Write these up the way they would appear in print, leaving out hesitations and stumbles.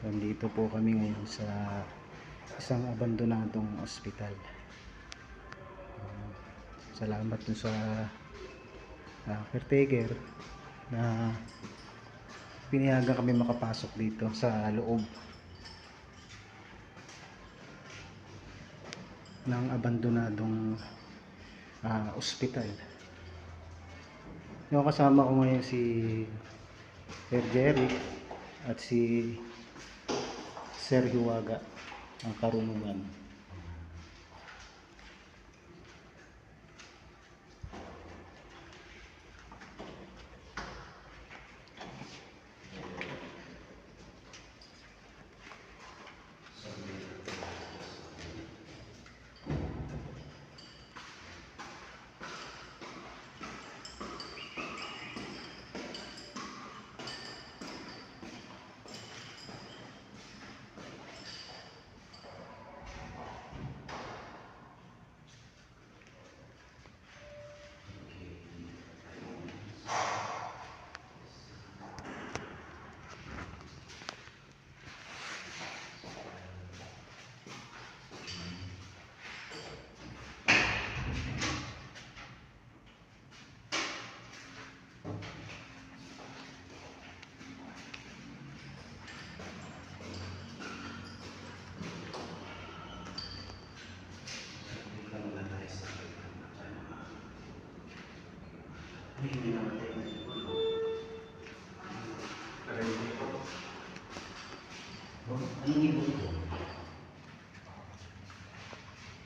Nandito po kami ngayon sa isang abandonadong ospital. Salamat dun sa caretaker na pinayagan kami makapasok dito sa loob ng abandonadong ospital. Yung kasama ko ngayon si Sir Jerry at si Sir Hiwaga ang karunungan.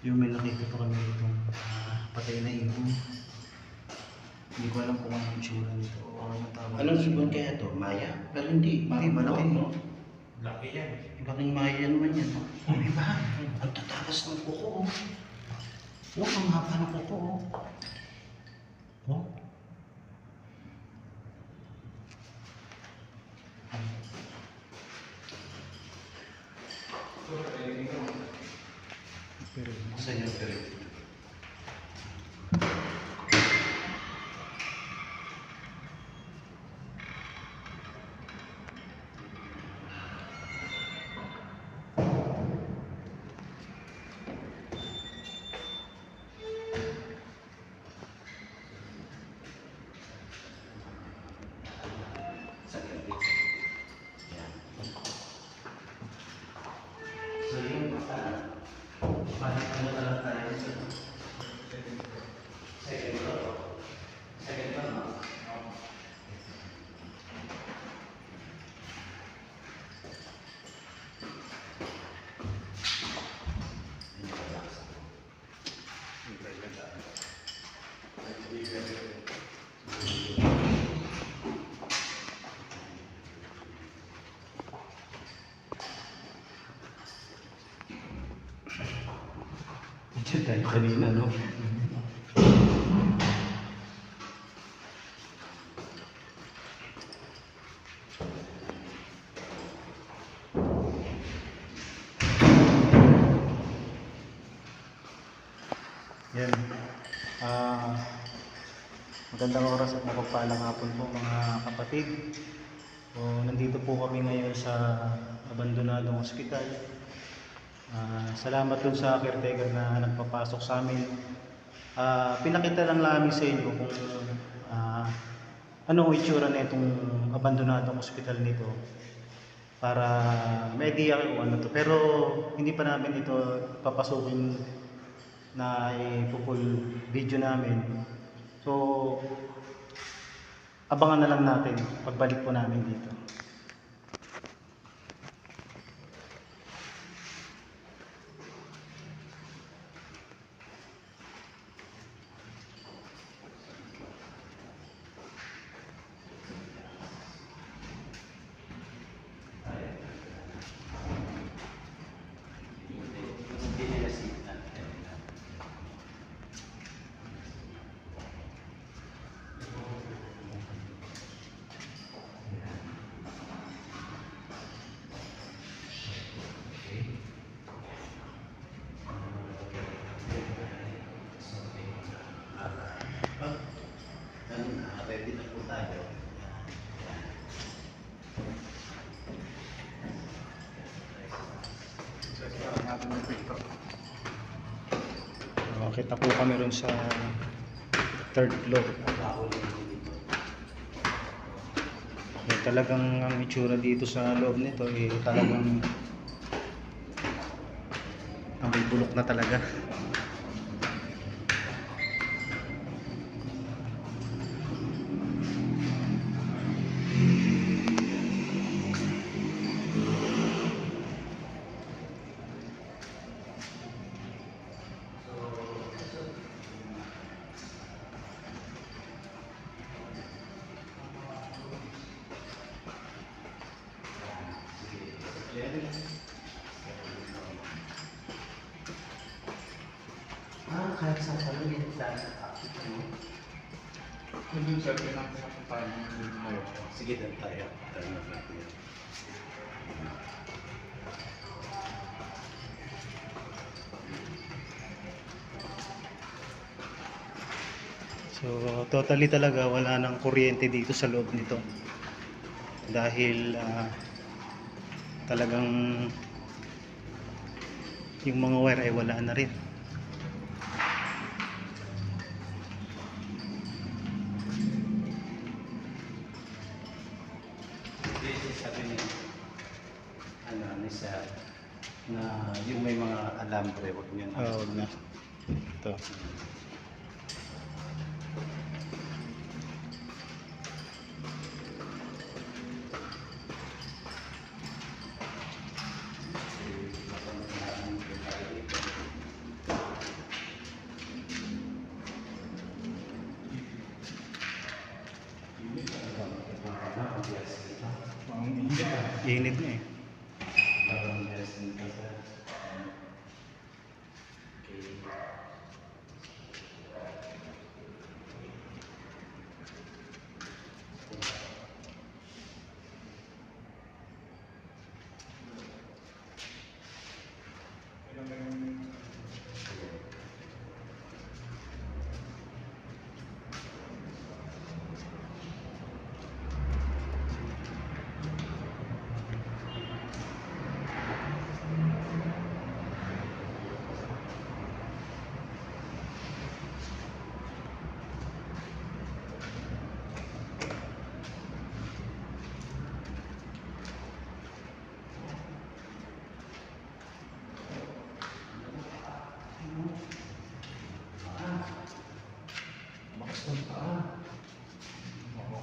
Yung may nakita pa kami itong patay na ibon. Hindi ko alam kung anong tsura nito o anong tawag. Anong ibon kaya to? Maya? Pero hindi. Hindi, malaki. No? Laki yan. Laking Maya naman yan. No? Diba? Ang tatakas ng kuko. Ang haba ng kuko. Oh. Pero, Saan yung pero? Saan yung pero? Yan. So yung balik ano na lang tayo sa second floor. Second floor, no? Diyan tayo kanina, no? yan. Magandang oras at mapagpalang hapon po mga kapatid. Nandito po kami ngayon sa abandonadong ospital. Salamat dun sa caretaker na nagpapasok sa amin. Pinakita lang namin sa inyo kung anong itsura na itong abandonadong ospital nito para may idea kayo kung ano to. Pero hindi pa namin ito papasukin na i-full video namin. So, abangan na lang natin pagbalik po namin dito. Hindi nila signal. Ready na po tayo. Kita po kami ron sa third floor. Talagang ang itsura dito sa loob nito talagang ang bulok na talaga. Kahit sa paligid tayo. Kung yung sabi ng pinapuntahan ng ngayon. Sige, dan tayo. Tayo na natin. So totally talaga wala nang kuryente dito sa loob nito. Dahil talagang yung mga wire ay wala na rin. Sabi ni ni Sir na yung may mga alambre, wag niyo na. Oo na. Ito. Init na eh.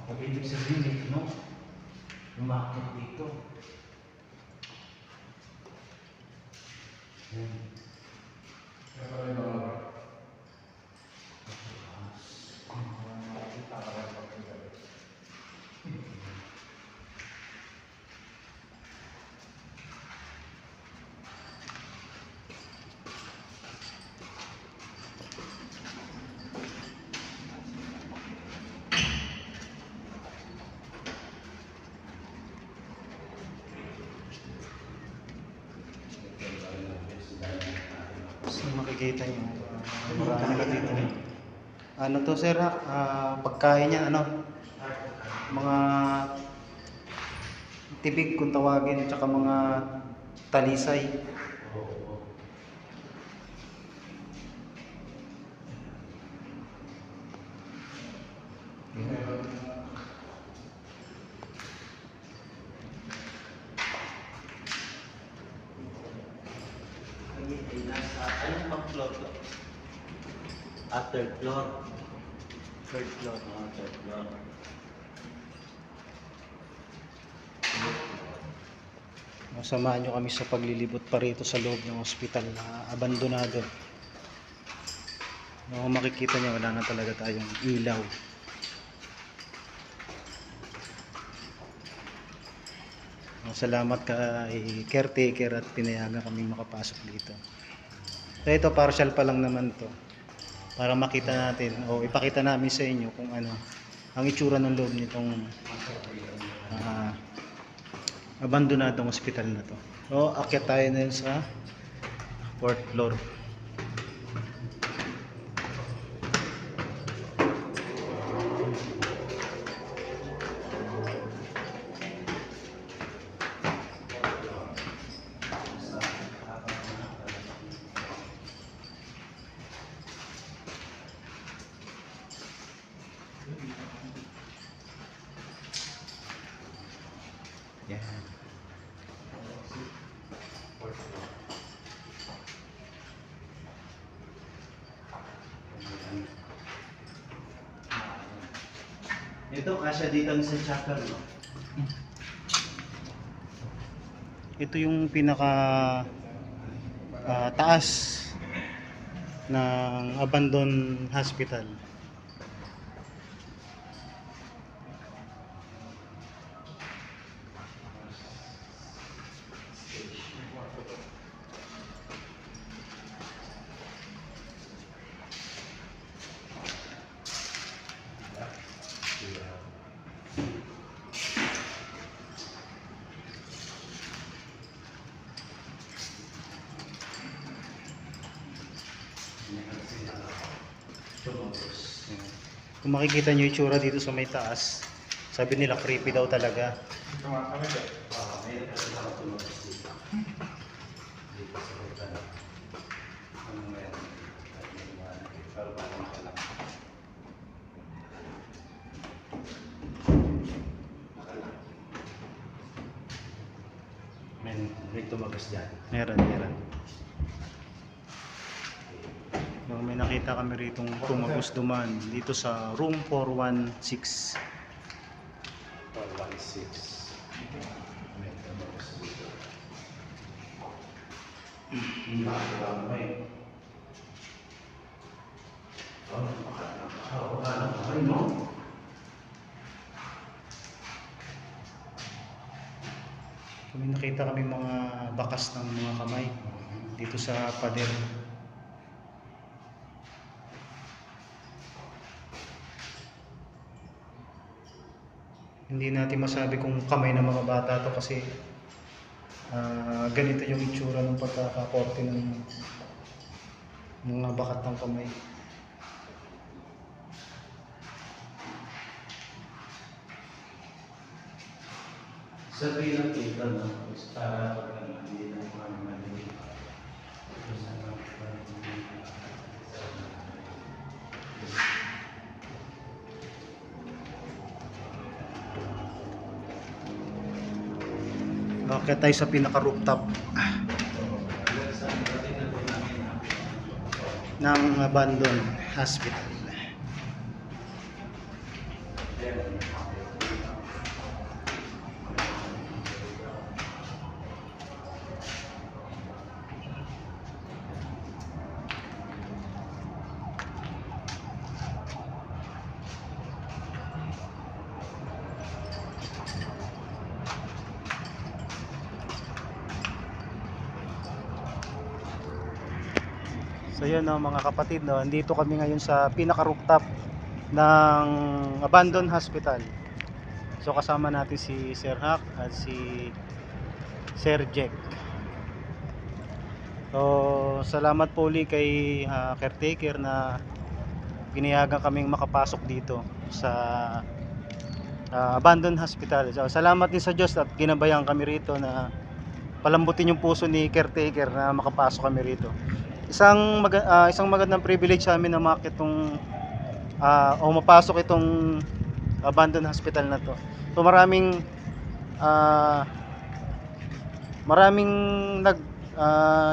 Pag ibig sabihin ito, no? Umakit dito. Yan. So makikita nyo, marami na dito. Ano to sir ha? Pagkain yan, ano? Mga tibig kung tawagin, tsaka mga talisay. Anong pang-floor to? Third floor. Third floor. Third floor. Samahan nyo kami sa paglilibot pa rito sa loob ng ospital na abandonado. Kung makikita nyo, wala na talaga tayong ilaw. Salamat kay caretaker at pinayagan kami makapasok dito. So ito, partial pa lang naman to, para makita natin o ipakita namin sa inyo kung ano ang itsura ng loob nitong abandonadong ospital na to. So akyat tayo na yun sa 4th floor. Yan. Ito, kasya dito sa chapel, no? Ito yung pinaka taas ng abandoned hospital. Kung makikita nyo yung itsura dito sa may taas, sabi nila creepy daw talaga. May tumagas dyan. Meron. May nakita kami ritong tumagos duman dito sa room 416. 416. May tumagas dito. Kami nakita kami mga bakas ng mga kamay dito sa pader. Hindi natin masabi kung kamay ng mga bata to kasi ganito yung itsura ng pagkakakorte ng mga bakat ng kamay. Sabihin ng tita, no? Para pag hindi na mga mali. Bakit tayo sa pinaka-rooftop ng abandoned hospital. Ayan. So yun no, mga kapatid, no, andito kami ngayon sa pinaka-rooftop ng abandoned hospital. So kasama natin si Sir Hack at si Sir Jack. So salamat po ulit kay caretaker na pinayagan kaming makapasok dito sa abandoned hospital. So salamat din sa Diyos at ginabayan kami rito na palambutin yung puso ni caretaker na makapasok kami rito. Isang magandang privilege sa amin na makit itong o mapasok itong abandoned hospital na to. So maraming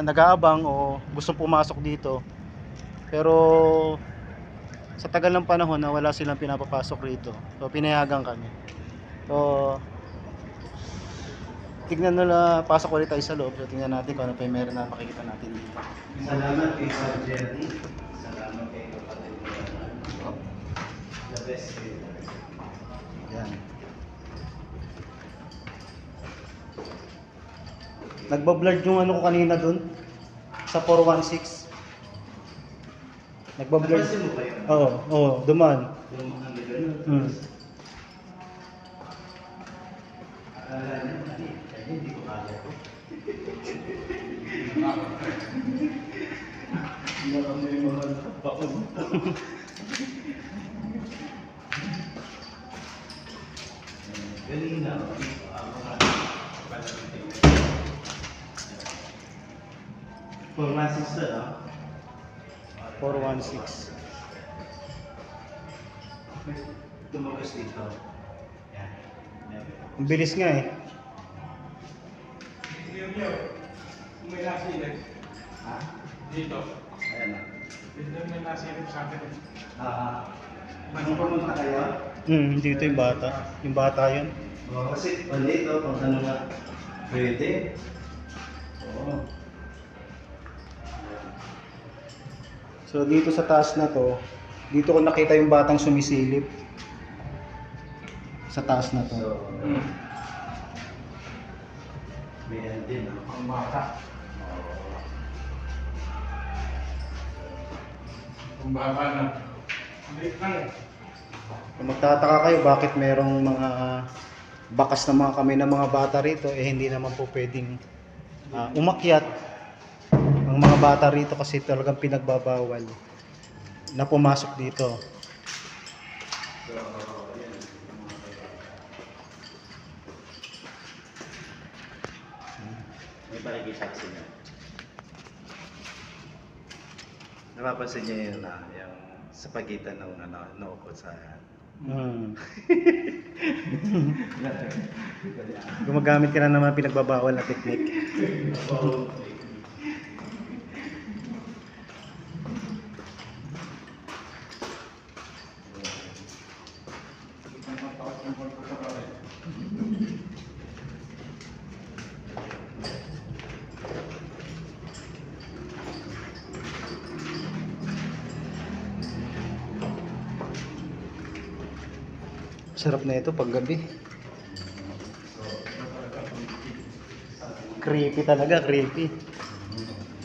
nag-aabang o gustong pumasok dito. Pero sa tagal ng panahon na wala silang pinapapasok rito. So pinayagan kami. So tignan nila, pasok ulit tayo sa loob. So tingnan natin kung ano pa yung meron na makikita natin dito. Salamat kay Sir Jerry. Salamat kay kapatid ko. The best kay Yan. Nagbablurred yung ano ko kanina dun sa 416. Nagbablurred. Napansin mo ba yun? Oo, duman. Yung mga ganun. Mm. Akala niya, kaya hindi ko kaya ko. Marami yung mga baon. Galing na. Formasis na, no? 416. Tumagos dito. Yan. Ang bilis nga eh. May nasilip. Ha? Dito. Ayan na. Dito may nasilip sa akin. Nung pumunta kayo? Dito yung bata. Yung bata yun. Oo, kasi ulit ito, kung ano nga pwede. Oo. So dito sa taas na to, dito ko nakita yung batang sumisilip. Sa taas na to. So, may yan din, no? Ang bata. Ang baba na. Balik lang eh. Kung magtataka kayo bakit merong mga bakas na mga kamay ng mga bata rito, eh hindi naman po pwedeng umakyat ang mga bata rito kasi talagang pinagbabawal na pumasok dito. So, yan. May pakikisaksi niya. Napapansin niya yun na, yung sa pagitan ng naukot sa... Gumagamit ka na naman pinagbabawal na technique. Sarap na ito pag gabi. Creepy talaga, creepy.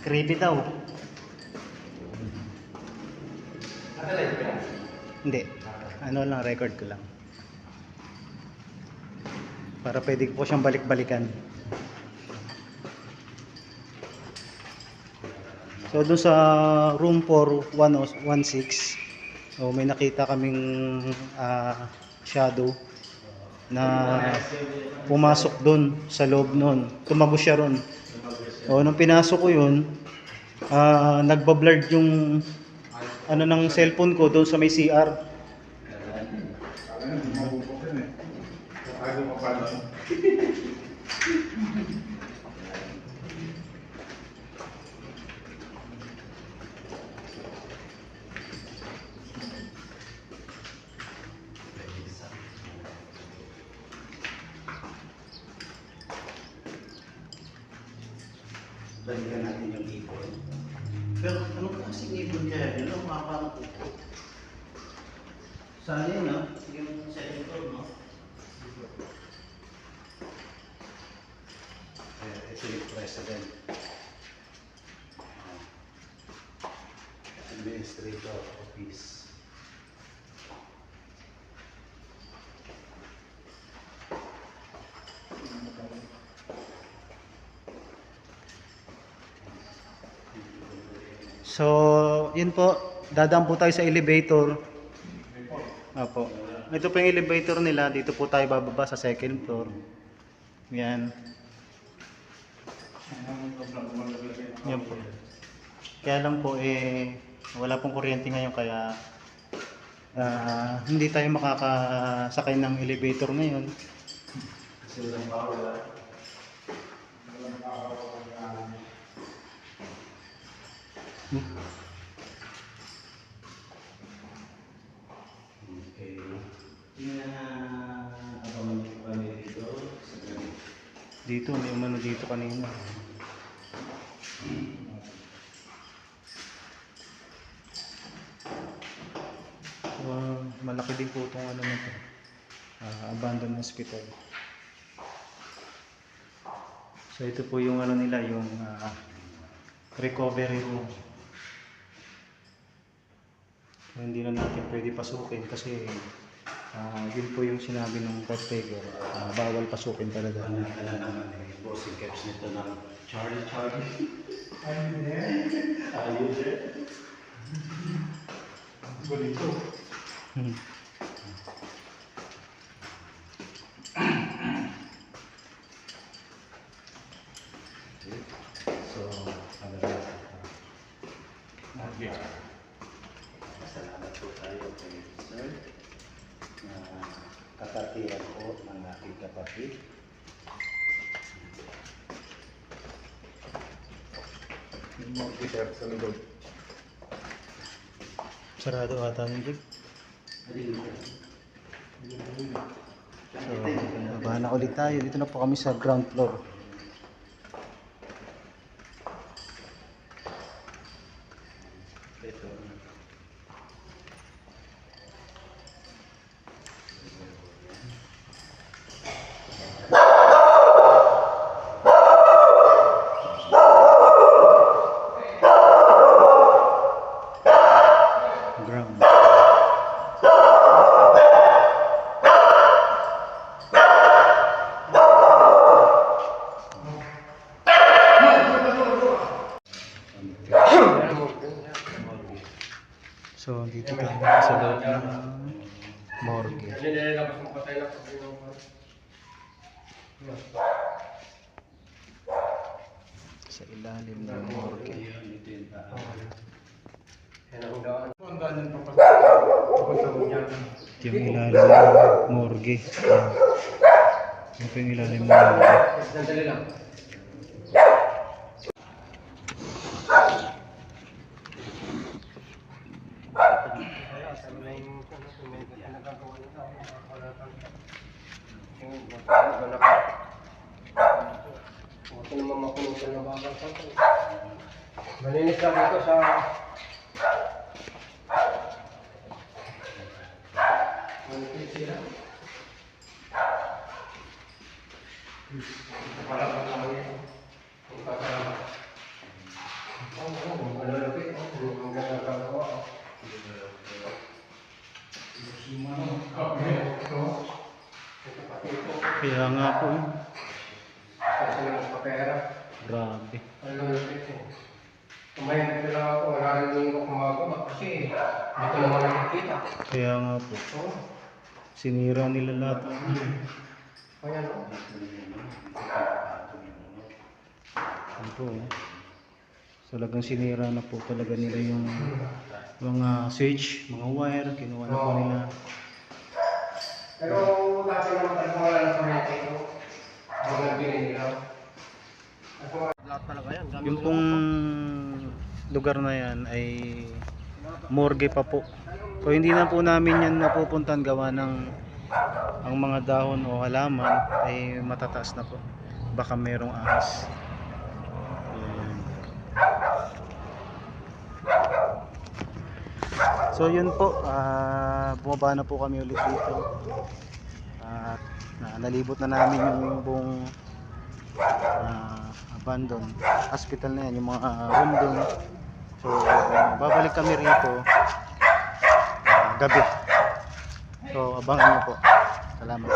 Creepy daw. Hindi. Ano lang, record ko lang. Para pwede ko po siyang balik-balikan. So doon sa room 4116, so may nakita kaming shadow na pumasok doon sa loob noon. Tumagos siya ron. So nung pinasok ko yun, nagbablurred yung ano ng cellphone ko doon sa may CR. Ayaw ko pala. balikan natin yung ibon. Pero anong klaseng ibon kaya yun? Ang mga parang upo. Sana yun, no? Yung second floor, no? Ito yung president. Administrator office. So, yun po. Dadaan po tayo sa elevator. Opo. Ito po yung elevator nila. Dito po tayo bababa sa second floor. Yan. Yan po. Kaya lang po wala pong kuryente ngayon kaya hindi tayo makakasakay ng elevator ngayon. Kasi walang power. Okay. Abangan niyo po kami dito sa gabi. Dito, may umano dito kanina. Malaki din po itong ano nito. Abandoned hospital. So ito po yung ano nila, yung recovery room. Hindi na natin pwede pasukin kasi yun po yung sinabi ng caretaker, bawal pasukin talaga. Ano naman bossing caps nito ng Charlie. Are you there? Are you there? Bonito. So, ano na? Okay. Salamat po tayo kay Sir na kapatiran po ng aking kapatid. Sarado ata nito. So, bahala ulit tayo. Dito na po kami sa ground floor. Ito. Ground. So, dito tayo sa loob ng morgue. Sa ilalim ng morgue. Ito yung tahanan. Ang daan yung papatawag niya. Ito yung ilalim ng morgue. Ito yung ilalim ng morgue. Sandali lang. Huwag naman makunutan ng bagal sa ito. Malinis na dito sa... Malinis sila. Ito pala pa lang yan. Ang kakalaman. Oo, malalapit. Ang gagagawa. Kaya nga po. Kasi sila magpapera. Grabe. Ang lalapit eh. Kumain na lang ako. Wala rin yung kumagawa kasi dito naman nakikita. Kaya nga po. Oo. Sinira nila lahat. Kaya no? Ano po. Talagang sinira na po talaga nila yung mga switch, mga wire. Kinuha na po nila. Pero dati naman talaga wala ng kuryente ito. Mga nabili nila. Lahat talaga yan. Yung pong lugar na yan ay morgue pa po. So hindi na po namin yan napupuntan gawa ng ang mga dahon o halaman ay matataas na po. Baka merong ahas. Ayan. So yun po, bumaba na po kami ulit dito. At nalibot na namin yung buong abandoned hospital na yan, yung mga room doon. So babalik kami rito gabi. So abangan nyo po. Salamat.